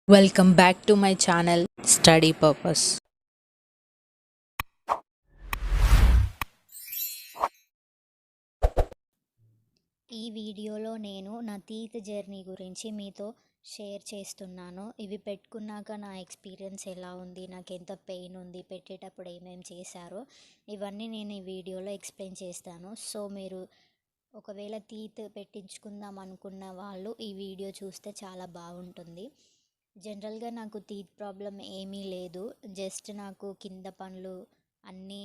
Welcome back to my channel Study Purpose. ఈ వీడియోలో నేను నా టీత్ జర్నీ గురించి మీతో షేర్ చేస్తున్నాను. ఇవి పెట్టుకున్నాక నా ఎక్స్పీరియన్స్ ఎలా ఉంది, నాకు ఎంత పెయిన్ ఉంది, పెట్టేటప్పుడు ఏమేమి చేశారో ఇవన్నీ నేను ఈ వీడియోలో ఎక్స్ప్లెయిన్ చేస్తాను. సో మీరు ఒకవేళ టీత్ పెట్టించుకుందాం అనుకున్న వాళ్ళు ఈ వీడియో చూస్తే చాలా బాగుంటుంది. జనరల్గా నాకు టీత్ ప్రాబ్లం ఏమీ లేదు. జస్ట్ నాకు కింద పళ్ళు అన్నీ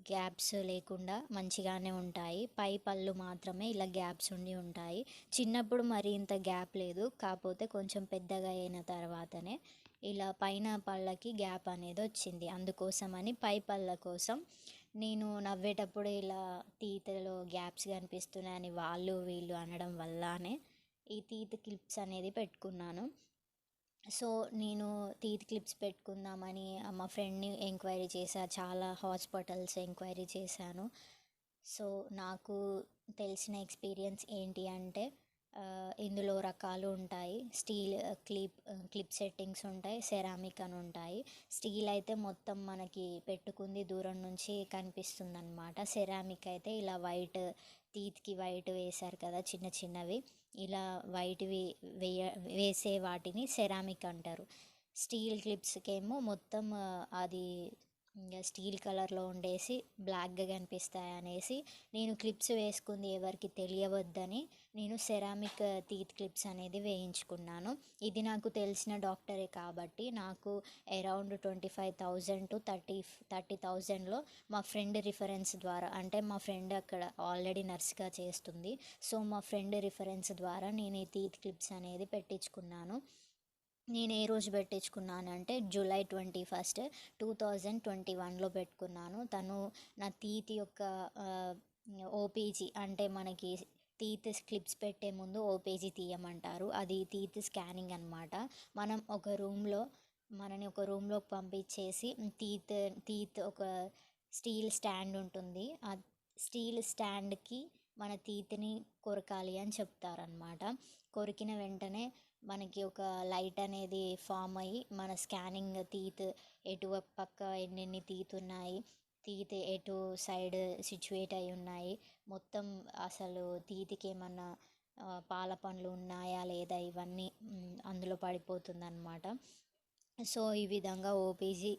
గ్యాప్స్ లేకుండా మంచిగానే ఉంటాయి. పై పళ్ళు మాత్రమే ఇలా గ్యాప్స్ ఉండి ఉంటాయి. చిన్నప్పుడు మరి ఇంత గ్యాప్ లేదు, కాకపోతే కొంచెం పెద్దగా అయిన తర్వాతనే ఇలా పైన పళ్ళకి గ్యాప్ అనేది వచ్చింది. అందుకోసమని పై పళ్ళ కోసం నేను నవ్వేటప్పుడు ఇలా టీత్లో గ్యాప్స్ కనిపిస్తున్నాయని వాళ్ళు వీళ్ళు అనడం వల్లనే ఈ టీత్ క్లిప్స్ అనేది పెట్టుకున్నాను. సో నేను టీత్ క్లిప్స్ పెట్టుకుందామని మా ఫ్రెండ్ని ఎంక్వైరీ చేశాను, చాలా హాస్పిటల్స్ ఎంక్వైరీ చేశాను. సో నాకు తెలిసిన ఎక్స్పీరియన్స్ ఏంటి అంటే ఇందులో రకాలు ఉంటాయి. స్టీల్ క్లిప్ సెట్టింగ్స్ ఉంటాయి, సెరామిక్ అని ఉంటాయి. స్టీల్ అయితే మొత్తం మనకి పెట్టుకుంది దూరం నుంచి కనిపిస్తుంది అనమాట. సెరామిక్ అయితే ఇలా వైట్ టీత్కి వైట్ వేశారు కదా చిన్న చిన్నవి, ఇలా వైట్వి వేసే వాటిని సెరామిక్ అంటారు. స్టీల్ క్లిప్స్కి ఏమో మొత్తం అది ఇంకా స్టీల్ కలర్లో ఉండేసి బ్లాక్గా కనిపిస్తాయి అనేసి నేను క్లిప్స్ వేసుకుంది ఎవరికి తెలియవద్దని నేను సెరామిక్ టీత్ క్లిప్స్ అనేది వేయించుకున్నాను. ఇది నాకు తెలిసిన డాక్టరే కాబట్టి నాకు అరౌండ్ 25,000 టు 30,000లో మా ఫ్రెండ్ రిఫరెన్స్ ద్వారా, అంటే మా ఫ్రెండ్ అక్కడ ఆల్రెడీ నర్స్గా చేస్తుంది. సో మా ఫ్రెండ్ రిఫరెన్స్ ద్వారా నేను ఈ టీత్ క్లిప్స్ అనేది పెట్టించుకున్నాను. నేను ఏ రోజు పెట్టించుకున్నానంటే జూలై 21, 2021లో పెట్టుకున్నాను. తను నా టీత్ యొక్క ఓపీజీ, అంటే మనకి టీత్ క్లిప్స్ పెట్టే ముందు ఓపీజీ తీయమంటారు. అది టీత్ స్కానింగ్ అనమాట. మనని ఒక రూమ్లోకి పంపించేసి టీత్ ఒక స్టీల్ స్టాండ్ ఉంటుంది. ఆ స్టీల్ స్టాండ్కి మన టీత్ని కొరకాలి అని చెప్తారనమాట. కొరికిన వెంటనే మనకి ఒక లైట్ అనేది ఫామ్ అయ్యి మన స్కానింగ్ టీత్ ఎటు పక్క ఎన్నెన్ని టీత్ ఉన్నాయి, టీత్ ఎటు సైడ్ సిచ్యువేట్ అయి ఉన్నాయి, మొత్తం అసలు టీత్కి ఏమన్నా పాల పండ్లు ఉన్నాయా లేదా ఇవన్నీ అందులో పడిపోతుందన్నమాట. సో ఈ విధంగా ఓపీజీ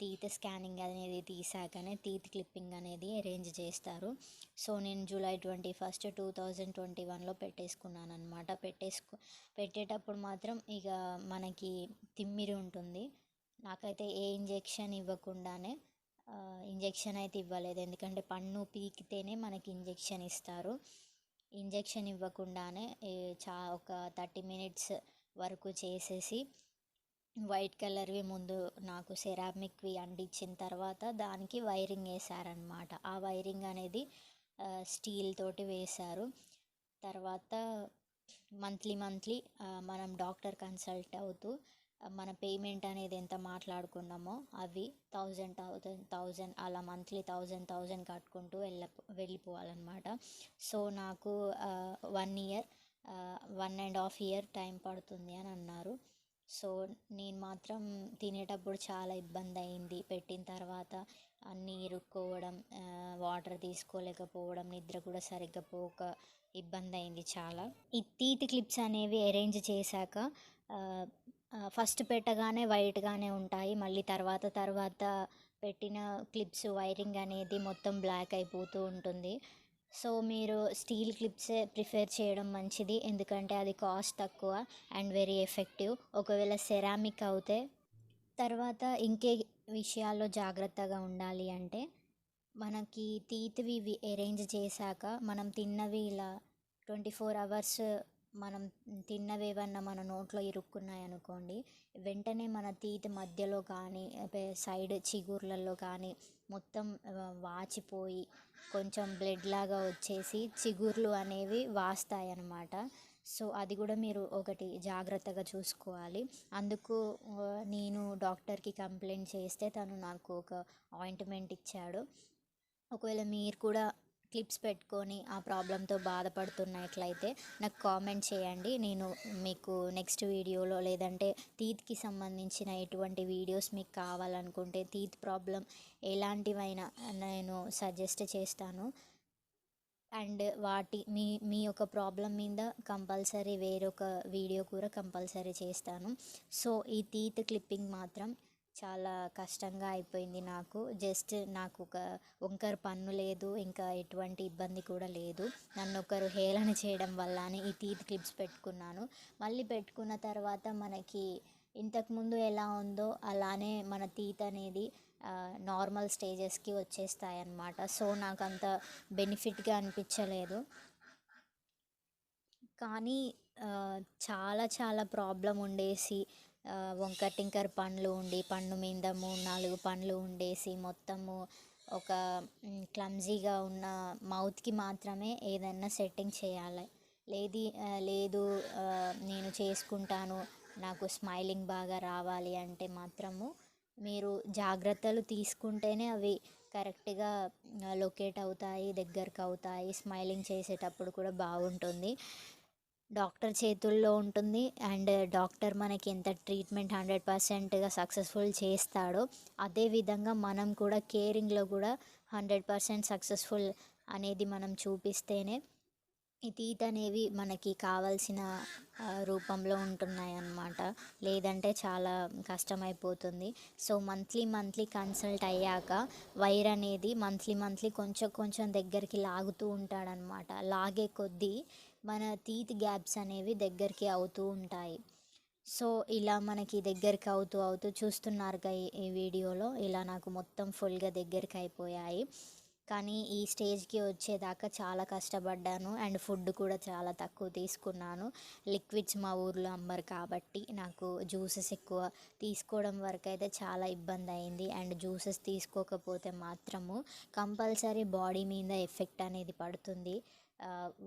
టీత్ స్కానింగ్ అనేది తీసాకనే టీత్ క్లిప్పింగ్ అనేది అరేంజ్ చేస్తారు. సో నేను జూలై 21, 2021లో పెట్టేసుకున్నాను అనమాట. పెట్టేటప్పుడు మాత్రం ఇక మనకి తిమ్మిరి ఉంటుంది. నాకైతే ఏ ఇంజెక్షన్ ఇవ్వకుండానే, ఇంజెక్షన్ అయితే ఇవ్వలేదు, ఎందుకంటే పన్ను పీకితేనే మనకి ఇంజెక్షన్ ఇస్తారు. ఇంజెక్షన్ ఇవ్వకుండానే ఒక 30 మినిట్స్ వరకు చేసేసి వైట్ కలర్వి ముందు నాకు సెరామిక్వి అంటించిన తర్వాత దానికి వైరింగ్ వేశారనమాట. ఆ వైరింగ్ అనేది స్టీల్ తోటి వేశారు. తర్వాత మంత్లీ మనం డాక్టర్ కన్సల్ట్ అవుతూ మన పేమెంట్ అనేది ఎంత మాట్లాడుకున్నామో అవి 1000 అలా మంత్లీ 1000 కట్టుకుంటూ వెళ్ళిపోవాలన్నమాట. సో నాకు 1 ఇయర్ 1.5 ఇయర్ టైం పడుతుంది అని అన్నారు. సో నేను మాత్రం తినేటప్పుడు చాలా ఇబ్బంది అయింది. పెట్టిన తర్వాత అన్నీ ఇరుక్కోవడం, వాటర్ తీసుకోలేకపోవడం, నిద్ర కూడా సరిగ్గా పోక ఇబ్బంది అయింది చాలా. ఈ టీత్ క్లిప్స్ అనేవి అరేంజ్ చేశాక ఫస్ట్ పెట్టగానే వైట్గానే ఉంటాయి, మళ్ళీ తర్వాత పెట్టిన క్లిప్స్ వైరింగ్ అనేది మొత్తం బ్లాక్ అయిపోతూ ఉంటుంది. సో మీరు స్టీల్ క్లిప్సే ప్రిఫర్ చేయడం మంచిది, ఎందుకంటే అది కాస్ట్ తక్కువ అండ్ వెరీ ఎఫెక్టివ్. ఒకవేళ సెరామిక్ అవుతే తర్వాత ఇంకే విషయాల్లో జాగ్రత్తగా ఉండాలి అంటే మనకి టీత్వి అరేంజ్ చేశాక మనం తిన్నవి ఇలా 24 hours మనం తిన్నవి ఏమన్నా మన నోట్లో ఇరుక్కున్నాయి అనుకోండి, వెంటనే మన టీత్ మధ్యలో కానీ సైడ్ చిగుర్లలో కానీ మొత్తం వాచిపోయి కొంచెం బ్లడ్ లాగా వచ్చేసి చిగుర్లు అనేవి వాస్తాయి అన్నమాట. సో అది కూడా మీరు ఒకటి జాగ్రత్తగా చూసుకోవాలి. అందుకు నేను డాక్టర్కి కంప్లైంట్ చేస్తే తను నాకు ఒక ఆయింట్మెంట్ ఇచ్చాడు. ఒకవేళ మీరు కూడా క్లిప్స్ పెట్టుకొని ఆ ప్రాబ్లంతో బాధపడుతున్నట్లయితే నాకు కామెంట్ చేయండి. నేను మీకు నెక్స్ట్ వీడియోలో లేదంటే టీత్కి సంబంధించిన ఎటువంటి వీడియోస్ మీకు కావాలనుకుంటే టీత్ ప్రాబ్లం ఎలాంటివైనా నేను సజెస్ట్ చేస్తాను. అండ్ మీ యొక్క ప్రాబ్లం మీద కంపల్సరీ వేరొక వీడియో కూడా కంపల్సరీ చేస్తాను. సో ఈ టీత్ క్లిప్పింగ్ మాత్రం చాలా కష్టంగా అయిపోయింది నాకు. జస్ట్ నాకు ఒక వంకర పన్ను లేదు, ఇంకా ఎటువంటి ఇబ్బంది కూడా లేదు. నన్ను ఒకరు హేళన చేయడం వల్ల ఈ టీత్ క్లిప్స్ పెట్టుకున్నాను. మళ్ళీ పెట్టుకున్న తర్వాత మనకి ఇంతకుముందు ఎలా ఉందో అలానే మన టీత్ అనేది నార్మల్ స్టేజెస్కి వచ్చేస్తాయి అన్నమాట. సో నాకు అంత బెనిఫిట్గా అనిపించలేదు. కానీ చాలా చాలా ప్రాబ్లం ఉండేసి వంకర టింకర పండ్లు ఉండి పన్ను మీద 3-4 పండ్లు ఉండేసి మొత్తము ఒక క్లమ్జీగా ఉన్న మౌత్కి మాత్రమే ఏదన్నా సెట్టింగ్ చేయాలి. లేదు నేను చేసుకుంటాను, నాకు స్మైలింగ్ బాగా రావాలి అంటే మాత్రము మీరు జాగ్రత్తలు తీసుకుంటేనే అవి కరెక్ట్గా లొకేట్ అవుతాయి, దగ్గరకు అవుతాయి. స్మైలింగ్ చేసేటప్పుడు కూడా బాగుంటుంది. డాక్టర్ చేతుల్లో ఉంటుంది. అండ్ డాక్టర్ మనకి ఎంత ట్రీట్మెంట్ 100%గా సక్సెస్ఫుల్ చేస్తాడో అదేవిధంగా మనం కూడా కేరింగ్లో కూడా 100% సక్సెస్ఫుల్ అనేది మనం చూపిస్తేనే ఈ టీత్ అనేవి మనకి కావాల్సిన రూపంలో ఉంటున్నాయి అన్నమాట. లేదంటే చాలా కష్టమైపోతుంది. సో మంత్లీ కన్సల్ట్ అయ్యాక వైర్ అనేది మంత్లీ కొంచెం కొంచెం దగ్గరికి లాగుతూ ఉంటాడనమాట. లాగే కొద్దీ మన టీత్ గ్యాప్స్ అనేవి దగ్గరికి అవుతూ ఉంటాయి. సో ఇలా మనకి దగ్గరికి అవుతూ చూస్తున్నారుగా ఈ వీడియోలో ఇలా నాకు మొత్తం ఫుల్గా దగ్గరికి అయిపోయాయి. కానీ ఈ స్టేజ్కి వచ్చేదాకా చాలా కష్టపడ్డాను. అండ్ ఫుడ్ కూడా చాలా తక్కువ తీసుకున్నాను. లిక్విడ్స్ మా ఊర్లో అమ్మరు కాబట్టి నాకు జ్యూసెస్ ఎక్కువ తీసుకోవడం వరకు అయితే చాలా ఇబ్బంది అయింది. అండ్ జ్యూసెస్ తీసుకోకపోతే మాత్రము కంపల్సరీ బాడీ మీద ఎఫెక్ట్ అనేది పడుతుంది.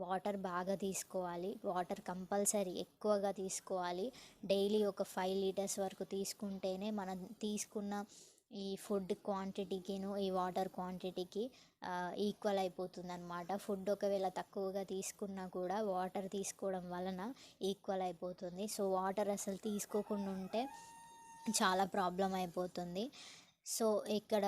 వాటర్ బాగా తీసుకోవాలి. వాటర్ కంపల్సరీ ఎక్కువగా తీసుకోవాలి. డైలీ ఒక 5 లీటర్స్ వరకు తీసుకుంటేనే మనం తీసుకున్న ఈ ఫుడ్ క్వాంటిటీకిను ఈ వాటర్ క్వాంటిటీకి ఈక్వల్ అయిపోతుంది అనమాట. ఫుడ్ ఒకవేళ తక్కువగా తీసుకున్నా కూడా వాటర్ తీసుకోవడం వలన ఈక్వల్ అయిపోతుంది. సో వాటర్ అసలు తీసుకోకుండా ఉంటే చాలా ప్రాబ్లం అయిపోతుంది. సో ఇక్కడ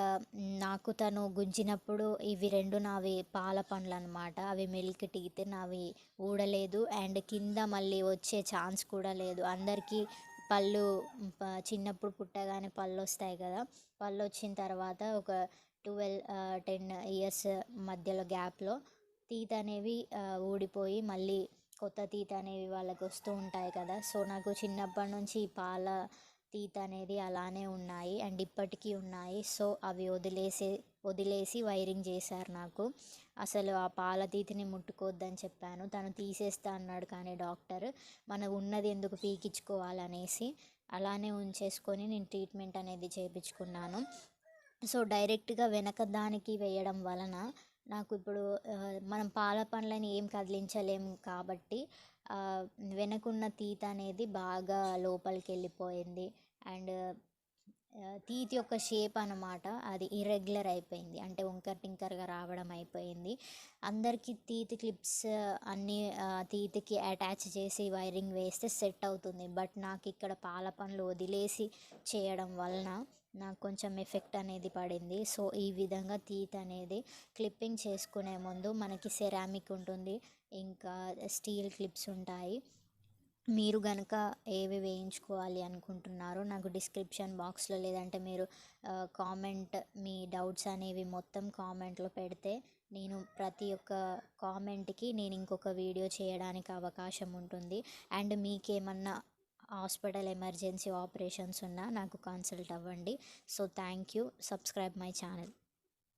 నాకు తను గుంజినప్పుడు ఇవి 2 నావి పాల పండ్లు అనమాట. అవి మిల్క్ టీత్ నావి ఊడలేదు. అండ్ కింద మళ్ళీ వచ్చే ఛాన్స్ కూడా లేదు. అందరికీ పళ్ళు చిన్నప్పుడు పుట్టగానే పళ్ళు వస్తాయి కదా, పళ్ళు వచ్చిన తర్వాత ఒక 10 ఇయర్స్ మధ్యలో గ్యాప్లో టీత్ అనేవి ఊడిపోయి మళ్ళీ కొత్త టీత్ అనేవి వాళ్ళకి వస్తూ ఉంటాయి కదా. సో నాకు చిన్నప్పటి నుంచి పాల టీత్ అనేది అలానే ఉన్నాయి అండ్ ఇప్పటికీ ఉన్నాయి. సో అవి వదిలేసి వైరింగ్ చేశారు నాకు. అసలు ఆ పాల టీత్ని ముట్టుకోవద్దని చెప్పాను, తను తీసేస్తా అన్నాడు. కానీ డాక్టర్ మనం ఉన్నది ఎందుకు పీకించుకోవాలనేసి అలానే ఉంచేసుకొని నేను ట్రీట్మెంట్ అనేది చేయించుకున్నాను. సో డైరెక్ట్గా వెనక దానికి వేయడం వలన నాకు ఇప్పుడు మనం పాల పండ్లని ఏం కదిలించలేము కాబట్టి వెనకున్న టీత్ అనేది బాగా లోపలికి వెళ్ళిపోయింది. అండ్ టీత్ యొక్క షేప్ అనమాట అది ఇర్రెగ్యులర్ అయిపోయింది. అంటే వంకర టింకరగా రావడం అయిపోయింది. అందరికీ టీత్ క్లిప్స్ అన్నీ టీత్కి అటాచ్ చేసి వైరింగ్ వేస్తే సెట్ అవుతుంది. బట్ నాకు ఇక్కడ పాల పండ్లు వదిలేసి చేయడం వలన నాకు కొంచెం ఎఫెక్ట్ అనేది పడింది. సో ఈ విధంగా టీత్ అనేది క్లిప్పింగ్ చేసుకునే ముందు మనకి సెరామిక్ ఉంటుంది, ఇంకా స్టీల్ క్లిప్స్ ఉంటాయి. మీరు కనుక ఏవి వేయించుకోవాలి అనుకుంటున్నారో నాకు డిస్క్రిప్షన్ బాక్స్లో లేదంటే మీరు కామెంట్ మీ డౌట్స్ అనేవి మొత్తం కామెంట్లో పెడితే నేను ప్రతి ఒక్క కామెంట్కి నేను ఇంకొక వీడియో చేయడానికి అవకాశం ఉంటుంది. అండ్ మీకేమన్నా హాస్పిటల్ ఎమర్జెన్సీ ఆపరేషన్స్ ఉన్నా నాకు కన్సల్ట్ అవ్వండి. So thank you. Subscribe my channel.